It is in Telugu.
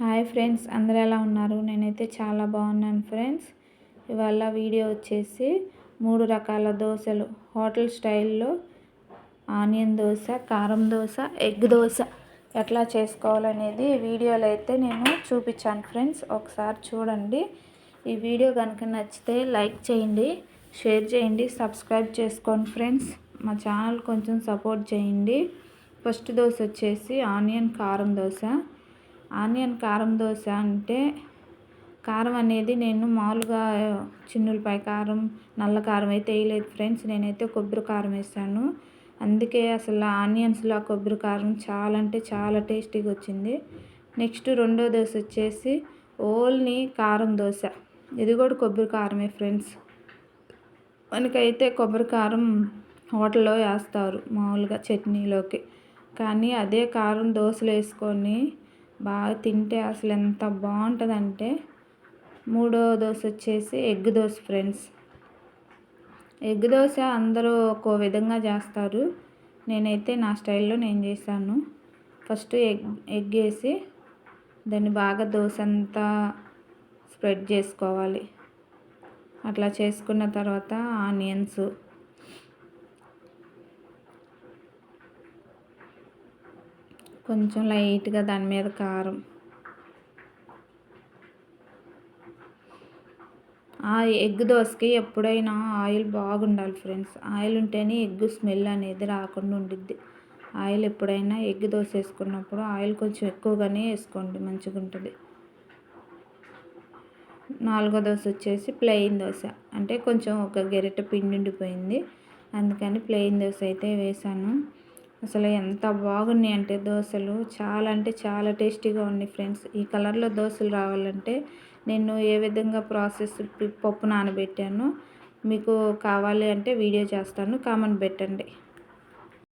హాయ్ ఫ్రెండ్స్, అందరూ ఎలా ఉన్నారు? నేనైతే చాలా బాగున్నాను ఫ్రెండ్స్. ఇవాళ వీడియో వచ్చేసి 3 రకాల దోశలు హోటల్ స్టైల్లో ఆనియన్ దోశ, కారం దోశ, ఎగ్ దోశ ఎట్లా చేసుకోవాలనేది వీడియోలో అయితే నేను చూపించాను ఫ్రెండ్స్. ఒకసారి చూడండి. ఈ వీడియో కనుక నచ్చితే లైక్ చేయండి, షేర్ చేయండి, సబ్స్క్రైబ్ చేసుకోండి ఫ్రెండ్స్. మా ఛానల్ కొంచెం సపోర్ట్ చేయండి. ఫస్ట్ దోశ వచ్చేసి ఆనియన్ కారం దోశ. ఆనియన్ కారం దోశ అంటే కారం అనేది నేను మామూలుగా చిన్నులపాయ కారం, నల్ల కారం అయితే వేయలేదు ఫ్రెండ్స్. నేనైతే కొబ్బరి కారం వేసాను. అందుకే అసలు ఆనియన్స్లో ఆ కొబ్బరి కారం చాలా అంటే చాలా టేస్టీగా వచ్చింది. నెక్స్ట్ రెండో దోశ వచ్చేసి ఓన్లీ కారం దోశ. ఇది కూడా కొబ్బరి కారమే ఫ్రెండ్స్. మనకైతే కొబ్బరి కారం హోటల్లో వేస్తారు మామూలుగా చట్నీలోకి, కానీ అదే కారం దోశలు వేసుకొని బాగా తింటే అసలు ఎంత బాగుంటుందంటే. మూడో దోశ వచ్చేసి egg dosa friends. Egg dosa అందరూ ఒక్కో విధంగా చేస్తారు. నేనైతే నా స్టైల్లో నేను చేశాను. ఫస్ట్ ఎగ్ వేసి దాన్ని బాగా దోశ అంతా స్ప్రెడ్ చేసుకోవాలి. అట్లా చేసుకున్న తర్వాత ఆనియన్స్, కొంచెం లైట్గా దాని మీద కారం, ఆ ఎగ్ దోశకి ఎప్పుడైనా ఆయిల్ బాగుండాలి ఫ్రెండ్స్. ఆయిల్ ఉంటేనే ఎగ్ స్మెల్ అనేది రాకుండా ఉండిద్ది. ఆయిల్ ఎప్పుడైనా ఎగ్ దోశ వేసుకున్నప్పుడు ఆయిల్ కొంచెం ఎక్కువగానే వేసుకోండి, మంచిగా ఉంటుంది. నాలుగో దోశ వచ్చేసి ప్లెయిన్ దోశ. అంటే కొంచెం ఒక గరిటె పిండి ఉండిపోయింది, అందుకని ప్లెయిన్ దోశ అయితే వేసాను. అసలు ఎంత బాగున్నాయి అంటే దోశలు చాలా అంటే చాలా టేస్టీగా ఉన్నాయి ఫ్రెండ్స్. ఈ కలర్లో దోశలు రావాలంటే నేను ఏ విధంగా ప్రాసెస్ పప్పు నానబెట్టాను మీకు కావాలి అంటే వీడియో చేస్తాను, కామెంట్ పెట్టండి.